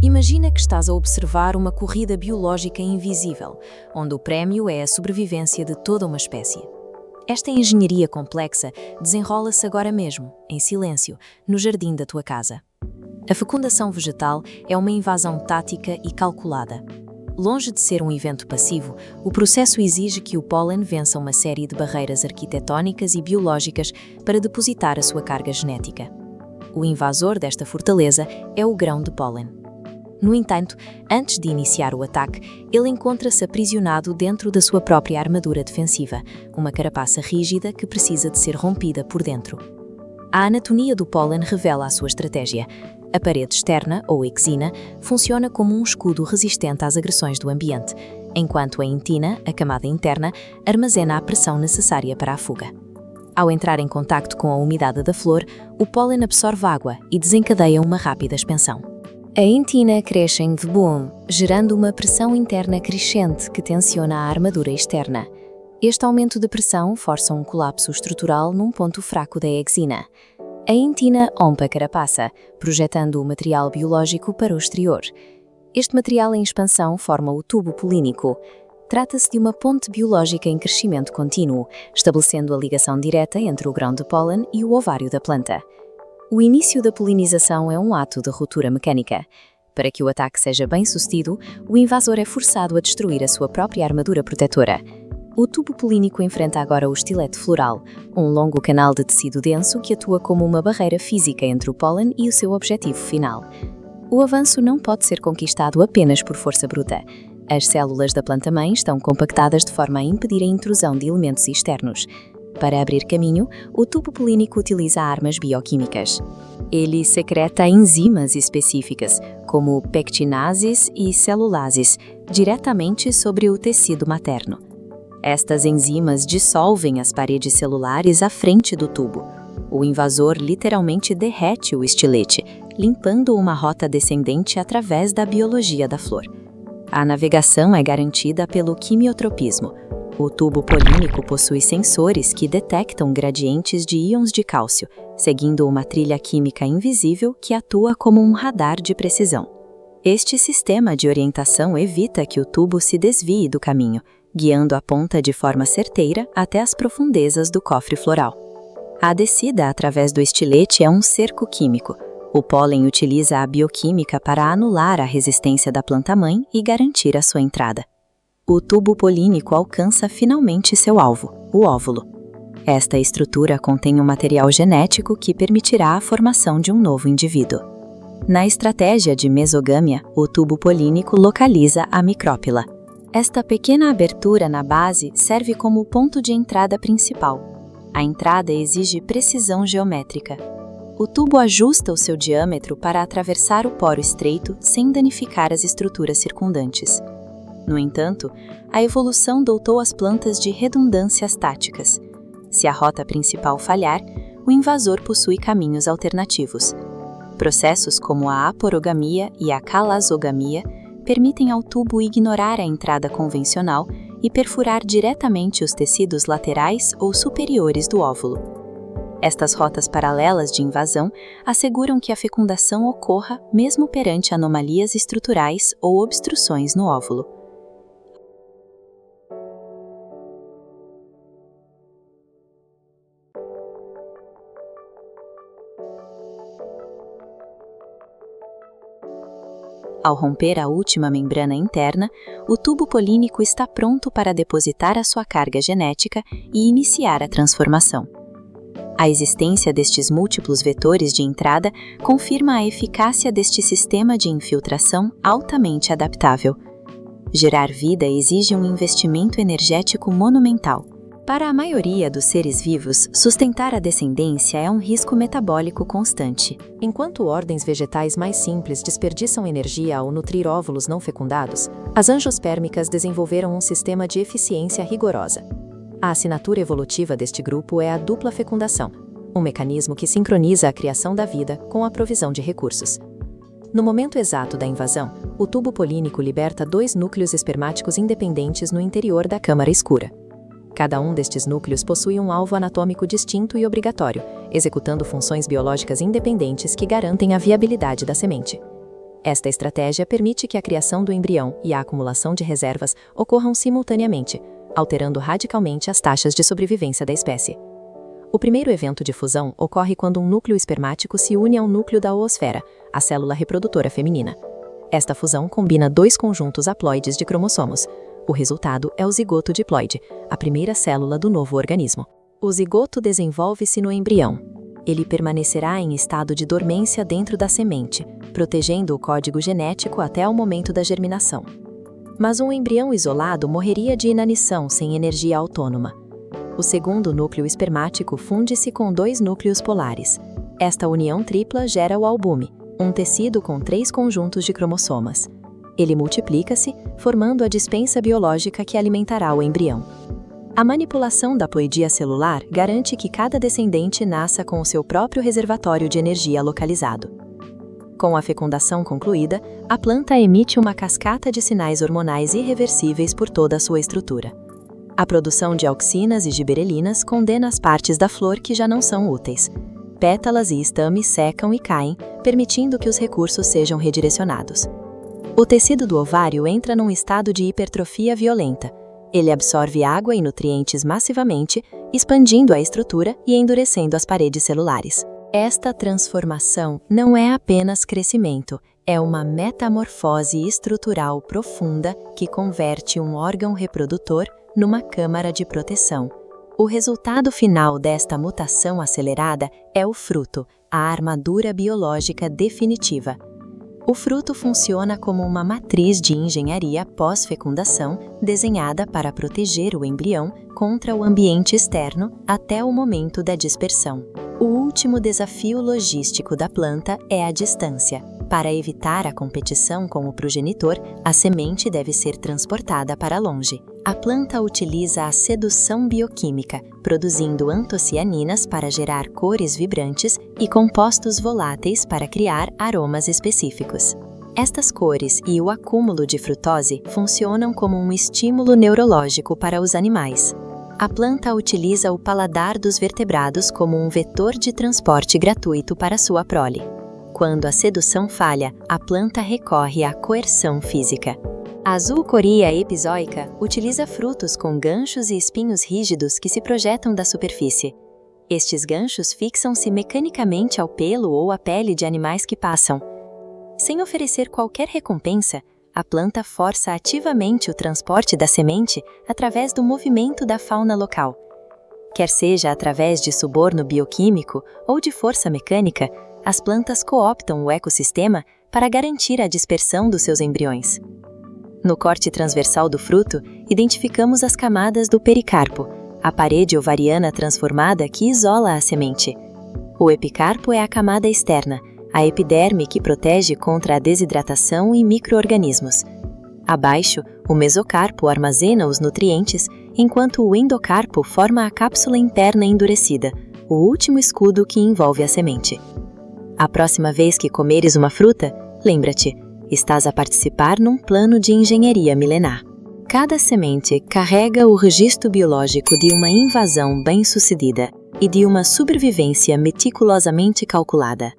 Imagina que estás a observar uma corrida biológica invisível, onde o prémio é a sobrevivência de toda uma espécie. Esta engenharia complexa desenrola-se agora mesmo, em silêncio, no jardim da tua casa. A fecundação vegetal é uma invasão tática e calculada. Longe de ser um evento passivo, o processo exige que o pólen vença uma série de barreiras arquitetónicas e biológicas para depositar a sua carga genética. O invasor desta fortaleza é o grão de pólen. No entanto, antes de iniciar o ataque, ele encontra-se aprisionado dentro da sua própria armadura defensiva, uma carapaça rígida que precisa de ser rompida por dentro. A anatomia do pólen revela a sua estratégia. A parede externa, ou exina, funciona como um escudo resistente às agressões do ambiente, enquanto a entina, a camada interna, armazena a pressão necessária para a fuga. Ao entrar em contacto com a umidade da flor, o pólen absorve água e desencadeia uma rápida expansão. A entina cresce em V-boom, gerando uma pressão interna crescente que tensiona a armadura externa. Este aumento de pressão força um colapso estrutural num ponto fraco da exina. A entina rompe a carapaça, projetando o material biológico para o exterior. Este material em expansão forma o tubo polínico. Trata-se de uma ponte biológica em crescimento contínuo, estabelecendo a ligação direta entre o grão de pólen e o ovário da planta. O início da polinização é um ato de ruptura mecânica. Para que o ataque seja bem-sucedido, o invasor é forçado a destruir a sua própria armadura protetora. O tubo polínico enfrenta agora o estilete floral, um longo canal de tecido denso que atua como uma barreira física entre o pólen e o seu objetivo final. O avanço não pode ser conquistado apenas por força bruta. As células da planta-mãe estão compactadas de forma a impedir a intrusão de elementos externos. Para abrir caminho, o tubo polínico utiliza armas bioquímicas. Ele secreta enzimas específicas, como pectinases e celulases, diretamente sobre o tecido materno. Estas enzimas dissolvem as paredes celulares à frente do tubo. O invasor literalmente derrete o estilete, limpando uma rota descendente através da biologia da flor. A navegação é garantida pelo quimiotropismo. O tubo polínico possui sensores que detectam gradientes de íons de cálcio, seguindo uma trilha química invisível que atua como um radar de precisão. Este sistema de orientação evita que o tubo se desvie do caminho, guiando a ponta de forma certeira até as profundezas do cofre floral. A descida através do estilete é um cerco químico. O pólen utiliza a bioquímica para anular a resistência da planta-mãe e garantir a sua entrada. O tubo polínico alcança finalmente seu alvo, o óvulo. Esta estrutura contém um material genético que permitirá a formação de um novo indivíduo. Na estratégia de mesogâmia, o tubo polínico localiza a micrópila. Esta pequena abertura na base serve como ponto de entrada principal. A entrada exige precisão geométrica. O tubo ajusta o seu diâmetro para atravessar o poro estreito sem danificar as estruturas circundantes. No entanto, a evolução dotou as plantas de redundâncias táticas. Se a rota principal falhar, o invasor possui caminhos alternativos. Processos como a aporogamia e a calazogamia permitem ao tubo ignorar a entrada convencional e perfurar diretamente os tecidos laterais ou superiores do óvulo. Estas rotas paralelas de invasão asseguram que a fecundação ocorra mesmo perante anomalias estruturais ou obstruções no óvulo. Ao romper a última membrana interna, o tubo polínico está pronto para depositar a sua carga genética e iniciar a transformação. A existência destes múltiplos vetores de entrada confirma a eficácia deste sistema de infiltração altamente adaptável. Gerar vida exige um investimento energético monumental. Para a maioria dos seres vivos, sustentar a descendência é um risco metabólico constante. Enquanto ordens vegetais mais simples desperdiçam energia ao nutrir óvulos não fecundados, as angiospermicas desenvolveram um sistema de eficiência rigorosa. A assinatura evolutiva deste grupo é a dupla fecundação, um mecanismo que sincroniza a criação da vida com a provisão de recursos. No momento exato da invasão, o tubo polínico liberta 2 núcleos espermáticos independentes no interior da câmara escura. Cada um destes núcleos possui um alvo anatômico distinto e obrigatório, executando funções biológicas independentes que garantem a viabilidade da semente. Esta estratégia permite que a criação do embrião e a acumulação de reservas ocorram simultaneamente, alterando radicalmente as taxas de sobrevivência da espécie. O primeiro evento de fusão ocorre quando um núcleo espermático se une a um núcleo da oosfera, a célula reprodutora feminina. Esta fusão combina dois conjuntos haploides de cromossomos. O resultado é o zigoto diploide, a primeira célula do novo organismo. O zigoto desenvolve-se no embrião. Ele permanecerá em estado de dormência dentro da semente, protegendo o código genético até o momento da germinação. Mas um embrião isolado morreria de inanição sem energia autônoma. O segundo núcleo espermático funde-se com dois núcleos polares. Esta união tripla gera o albume, um tecido com 3 conjuntos de cromossomas. Ele multiplica-se, formando a dispensa biológica que alimentará o embrião. A manipulação da ploidia celular garante que cada descendente nasça com o seu próprio reservatório de energia localizado. Com a fecundação concluída, a planta emite uma cascata de sinais hormonais irreversíveis por toda a sua estrutura. A produção de auxinas e giberelinas condena as partes da flor que já não são úteis. Pétalas e estames secam e caem, permitindo que os recursos sejam redirecionados. O tecido do ovário entra num estado de hipertrofia violenta. Ele absorve água e nutrientes massivamente, expandindo a estrutura e endurecendo as paredes celulares. Esta transformação não é apenas crescimento, é uma metamorfose estrutural profunda que converte um órgão reprodutor numa câmara de proteção. O resultado final desta mutação acelerada é o fruto, a armadura biológica definitiva. O fruto funciona como uma matriz de engenharia pós-fecundação desenhada para proteger o embrião contra o ambiente externo até o momento da dispersão. O último desafio logístico da planta é a distância. Para evitar a competição com o progenitor, a semente deve ser transportada para longe. A planta utiliza a sedução bioquímica, produzindo antocianinas para gerar cores vibrantes e compostos voláteis para criar aromas específicos. Estas cores e o acúmulo de frutose funcionam como um estímulo neurológico para os animais. A planta utiliza o paladar dos vertebrados como um vetor de transporte gratuito para sua prole. Quando a sedução falha, a planta recorre à coerção física. A Zoocoria epizoica utiliza frutos com ganchos e espinhos rígidos que se projetam da superfície. Estes ganchos fixam-se mecanicamente ao pelo ou à pele de animais que passam. Sem oferecer qualquer recompensa, a planta força ativamente o transporte da semente através do movimento da fauna local. Quer seja através de suborno bioquímico ou de força mecânica, as plantas cooptam o ecossistema para garantir a dispersão dos seus embriões. No corte transversal do fruto, identificamos as camadas do pericarpo, a parede ovariana transformada que isola a semente. O epicarpo é a camada externa, a epiderme que protege contra a desidratação e micro-organismos. Abaixo, o mesocarpo armazena os nutrientes, enquanto o endocarpo forma a cápsula interna endurecida, o último escudo que envolve a semente. A próxima vez que comeres uma fruta, lembra-te, estás a participar num plano de engenharia milenar. Cada semente carrega o registro biológico de uma invasão bem-sucedida e de uma sobrevivência meticulosamente calculada.